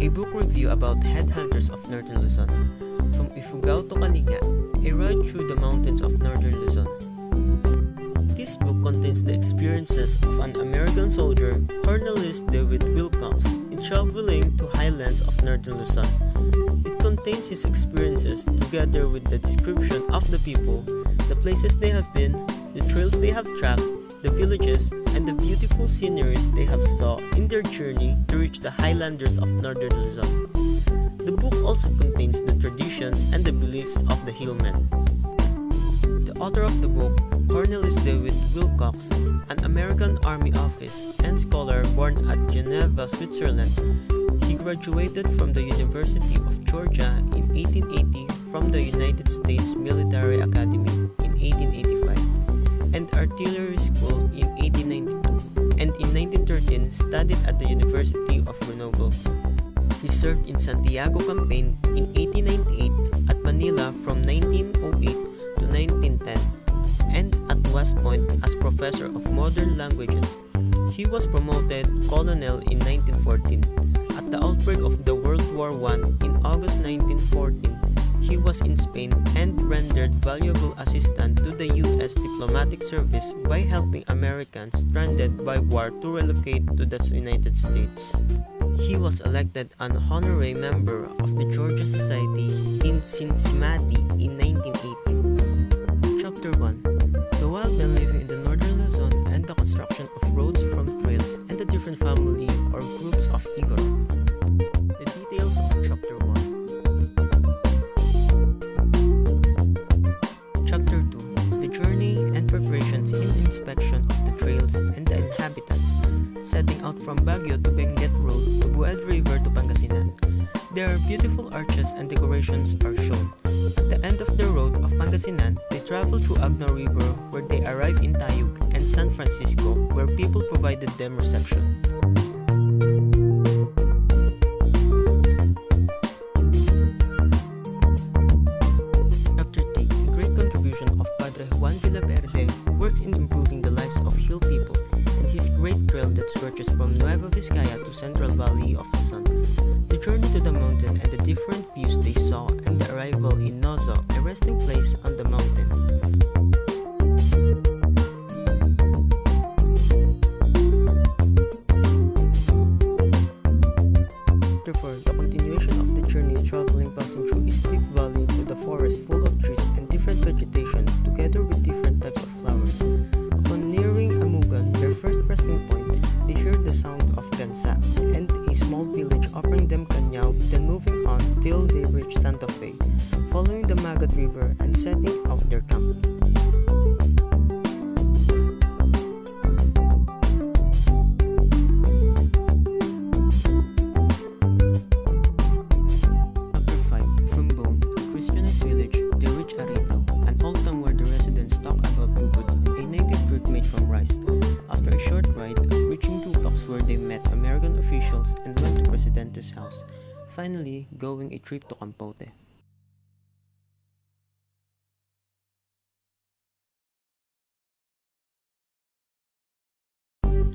a book review about headhunters of northern Luzon. From Ifugao to Kalinga, a ride through the mountains of northern Luzon. This book contains the experiences of an American soldier, Cornelius David Wilcox, in traveling to highlands of northern Luzon. It contains his experiences together with the description of the people, the places they have been, the trails they have tracked, the villages, and the beautiful sceneries they have saw in their journey to reach the highlanders of northern Luzon. The book also contains the traditions and the beliefs of the hillmen. The author of the book, Cornelius David Wilcox, an American Army officer and scholar born at Geneva, Switzerland. He graduated from the University of Georgia in 1880 from the United States Military Academy in 1885 and Artillery School in 1892, and in 1913 studied at the University of Grenoble. He served in Santiago Campaign in 1898, at Manila from 1908 to 1910, and at West Point as Professor of Modern Languages. He was promoted Colonel in 1914. At the outbreak of the World War I in August 1914, he was in Spain and rendered valuable assistance to the U.S. diplomatic service by helping Americans stranded by war to relocate to the United States. He was elected an honorary member of the Georgia Society in Cincinnati in 1980. Chapter 1. The wild men living in the northern Luzon and the construction of roads from trails and the different family or groups of Igorot. The details of Chapter 1. Chapter 2. The journey and preparations in inspection of the trails and the inhabitants. Setting out from Baguio to Benguet Road to Bued River to Pangasinan. There are beautiful arches and decorations are shown. At the end of the road of Pangasinan, they travel through Agno River where they arrive in Tayug and San Francisco where people provided them reception. Chapter 3. The great contribution of Padre Juan Villaverde works in improving the lives of hill people and his great trail that stretches from Nueva Vizcaya to Central Valley of Luzon. The journey to the mountain and the different views they saw and the arrival in Nozo, a resting place on the mountain. Therefore, the continuation of the journey traveling passing through a steep valley to the forest full of trees and different vegetation together with different types of flowers. Upon nearing Amugan, their first resting point, they heard the sound of gansa and a small village offering them kanyao, then moving on till they reached Santa Fe, following the Magat River and setting out their camp. Chapter 5. From Bone, a Christianized village, they reach Aritaw, an old town where the residents talk about bubud, a native fruit made from rice. After a short ride, reaching two blocks where they met American officials and went to Presidente's house, finally going a trip to Campote.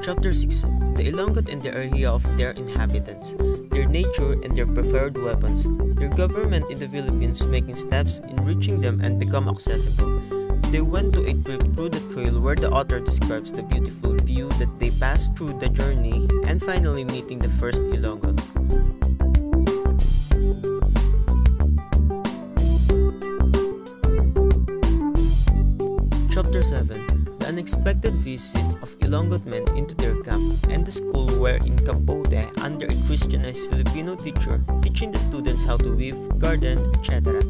Chapter 6. The Ilonggot and the area of their inhabitants, their nature and their preferred weapons, their government in the Philippines making steps in reaching them and become accessible. They went to a trip through the trail where the author describes the beautiful view that they passed through the journey and finally meeting the first Ilonggot. Chapter 7. The unexpected visit of Ilonggot men into their camp and the school were in Campote under a Christianized Filipino teacher teaching the students how to weave, garden, etc.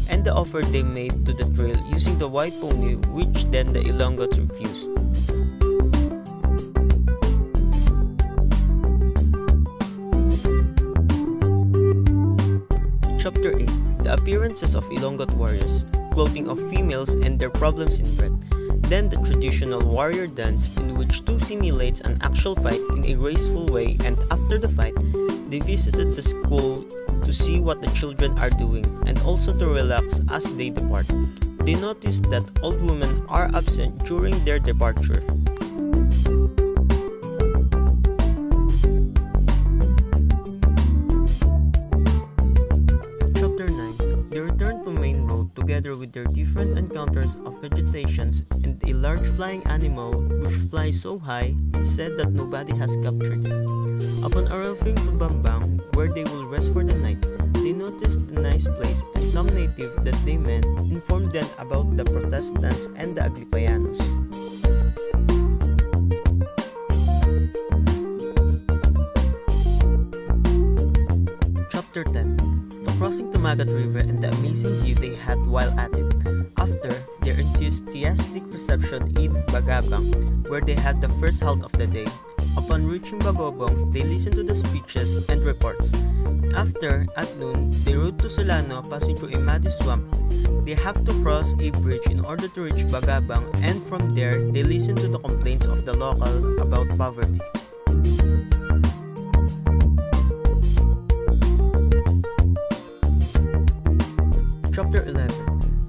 And the offer they made to the trail using the white pony which then the Ilonggots refused. Chapter 8. The appearances of Ilonggot warriors, clothing of females and their problems in breath. Then the traditional warrior dance in which two simulates an actual fight in a graceful way, and after the fight, they visited the school to see what the children are doing and also to relax as they depart. They noticed that old women are absent during their departure. together with their different encounters of vegetations and a large flying animal which flies so high it's said that nobody has captured it. Upon arriving to Bambang, where they will rest for the night, they noticed the nice place and some native that they met informed them about the Protestants and the Aglipayanos. Chapter 10. The crossing to Magat River and the amazing view they had while at it. After their enthusiastic reception in Bagabang, where they had the first halt of the day. Upon reaching Bagobong, they listened to the speeches and reports. After, at noon, they rode to Solano passing through a muddy swamp. They have to cross a bridge in order to reach Bagabang, and from there, they listened to the complaints of the local about poverty. Chapter 11.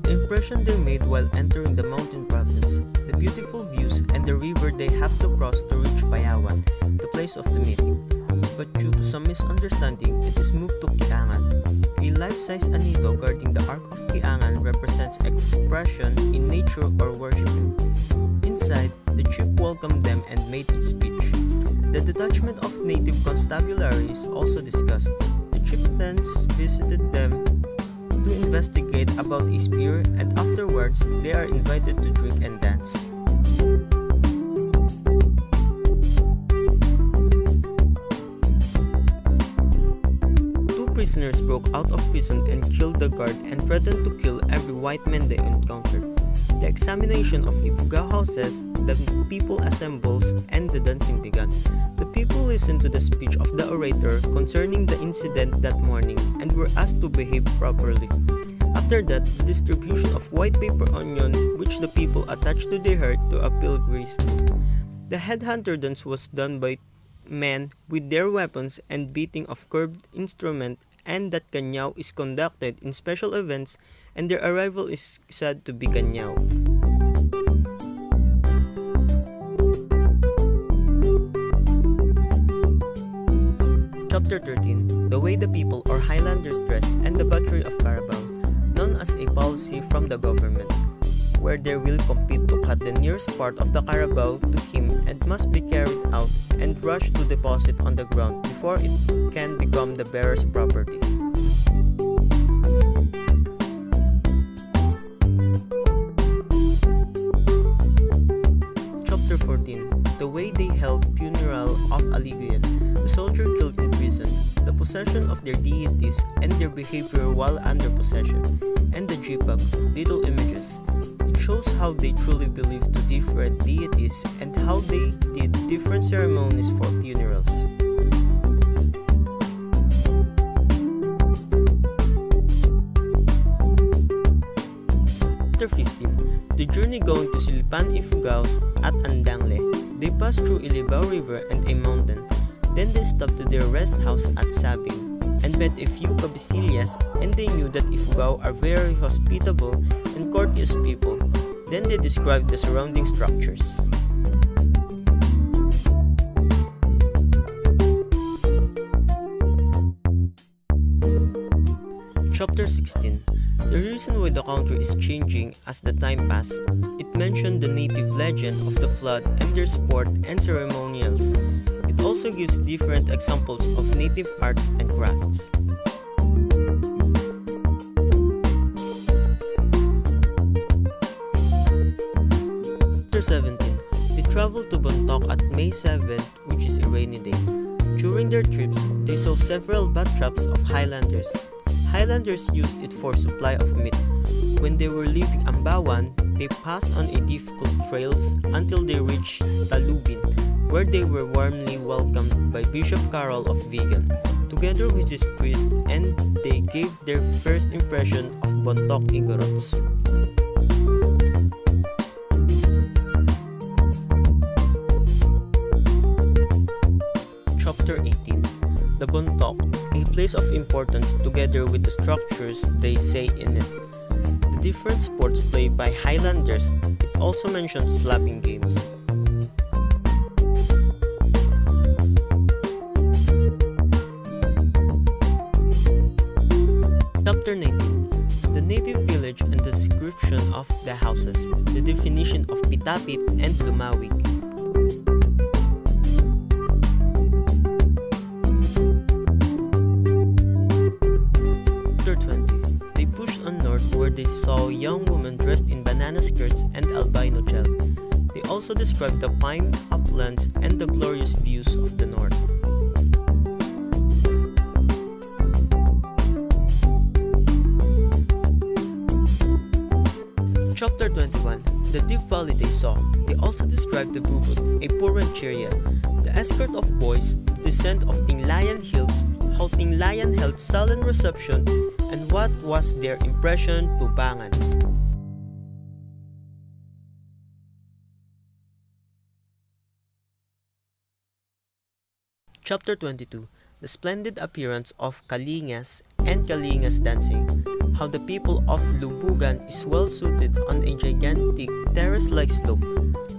The impression they made while entering the mountain province, the beautiful views and the river they have to cross to reach Payawan, the place of the meeting. But due to some misunderstanding, it is moved to Kiangan. A life-size anido guarding the Ark of Kiangan represents expression in nature or worshiping. Inside, the chief welcomed them and made a speech. The detachment of native constabulary is also discussed. The chieftains visited them to investigate about a spear, and afterwards they are invited to drink and dance. Two prisoners broke out of prison and killed the guard and threatened to kill every white man they encountered. The examination of Ifugao houses, the people assembles, and the dancing began. The people listened to the speech of the orator concerning the incident that morning and were asked to behave properly. After that, the distribution of white paper onion which the people attached to their hair to appeal gracefully. The headhunter dance was done by men with their weapons and beating of curved instrument, and that kanyao is conducted in special events, and their arrival is said to be kanyao. Chapter 13. The way the people or Highlanders dressed and the butchery of Carabao, known as a policy from the government, where they will compete to cut the nearest part of the Carabao to him and must be carried out and rushed to deposit on the ground before it can become the bearer's property. Chapter 14. The way they held funeral of Aligayan, the soldier killed in prison, the possession of their deities and their behavior while under possession, and the jipag, little images. It shows how they truly believed to different deities and how they did different ceremonies for funerals. Chapter 15. The journey going to Silipan Ifugaos at Andangle. They passed through Ilibao River and a mountain. Then they stopped to their rest house at Sabing and met a few Cabecillas, and they knew that Ifugao are very hospitable and courteous people. Then they described the surrounding structures. Chapter 16. The reason why the country is changing as the time passed. It mentioned the native legend of the flood and their sport and ceremonials. It also gives different examples of native arts and crafts. Chapter 17. They traveled to Bontoc at May 7th, which is a rainy day. During their trips, they saw several bat traps of Highlanders. Highlanders used it for supply of meat. When they were leaving Ambawan, they passed on a difficult trails until they reached Talubin, where they were warmly welcomed by Bishop Carol of Vigan, together with his priest, and they gave their first impression of Bontoc Igorots. Chapter 18. The Bontoc, a place of importance together with the structures they say in it. The different sports played by Highlanders. It also mentions slapping games. Chapter 19. The native village village and the description of the houses, the definition of pitapit and lumawig. Chapter 20. They pushed on north where they saw young women dressed in banana skirts and albino gel. They also described the pine uplands and the glorious views of the north. Chapter 21. The deep valley they saw. They also described the bubut, a poor rancheria, the escort of boys, the descent of Tinglayan hills, how Tinglayan held sullen reception, and what was their impression to Bangan. Chapter 22. The splendid appearance of Kalingas and Kalingas dancing, how the people of Lubugan is well suited on a gigantic terrace-like slope,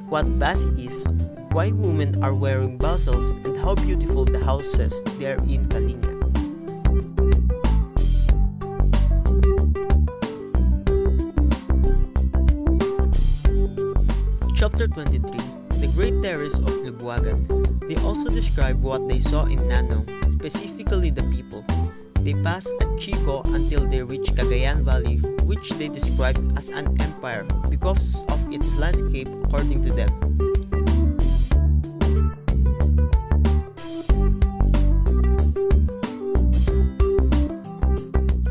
what Basi is, why women are wearing basals, and how beautiful the houses there in Kalinga. Chapter 23. The Great Terrace of Lubuagan. They also describe what they saw in Nanong, specifically the people. They passed at Chico until they reached Cagayan Valley, which they described as an empire because of its landscape according to them.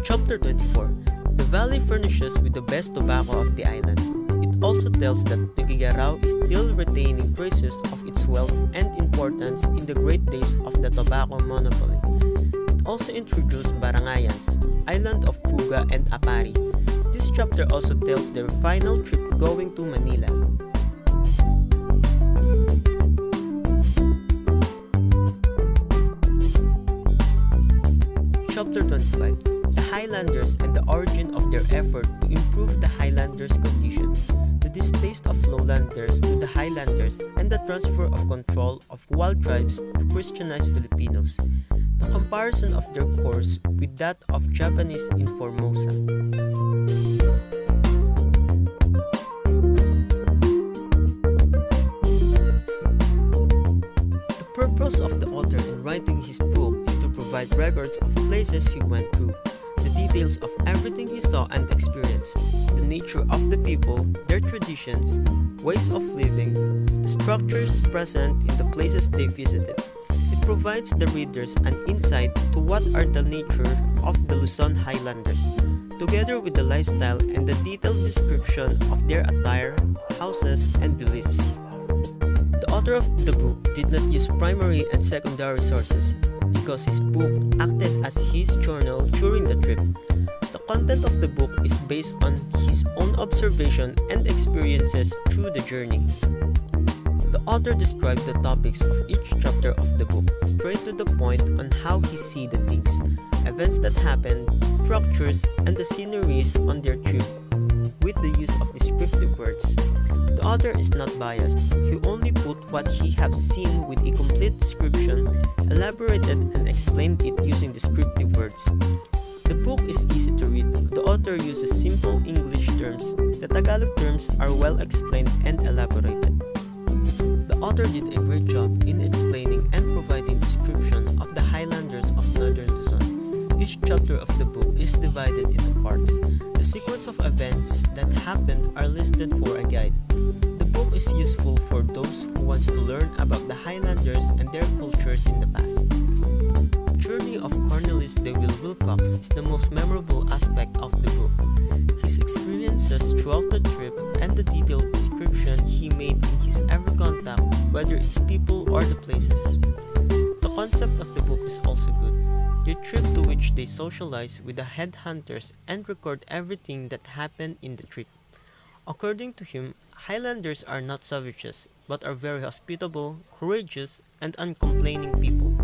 Chapter 24. The valley furnishes with the best tobacco of the island. It also tells that Tugigaraw is still retaining traces of its wealth and importance in the great days of the tobacco monopoly. It also introduced Barangayans, island of Fuga and Apari. This chapter also tells their final trip going to Manila. Chapter 25. The Highlanders and the origin of their effort to improve the Highlanders' condition, the distaste of lowlanders to the Highlanders, and the transfer of control of wild tribes to Christianized Filipinos, the comparison of their course with that of Japanese in Formosa. The purpose of the author in writing his book is to provide records of places he went through, the details of everything he saw and experienced, the nature of the people, their traditions, ways of living, the structures present in the places they visited. It provides the readers an insight to what are the nature of the Luzon Highlanders, together with the lifestyle and the detailed description of their attire, houses, and beliefs. The author of the book did not use primary and secondary sources, because his book acted as his journal during the trip. The content of the book is based on his own observation and experiences through the journey. The author described the topics of each chapter of the book, straight to the point on how he sees the things, events that happened, structures, and the sceneries on their trip, with the use of descriptive words. The author is not biased. He only put what he have seen with a complete description, elaborated and explained it using descriptive words. The book is easy to read. The author uses simple English terms. The Tagalog terms are well explained and elaborated. The author did a great job in explaining and providing description of the Highlanders of Northern Luzon. Each chapter of the book is divided into parts. The sequence of events that happened are listed for a guide. The book is useful for those who want to learn about the Highlanders and their cultures in the past. The journey of Cornelis de Wilcox is the most memorable aspect of the book. His experiences throughout the trip and the detailed description he made in his every contact, whether it's people or the places. The concept of the book is also good. The trip to which they socialize with the headhunters and record everything that happened in the trip. According to him, Highlanders are not savages, but are very hospitable, courageous, and uncomplaining people.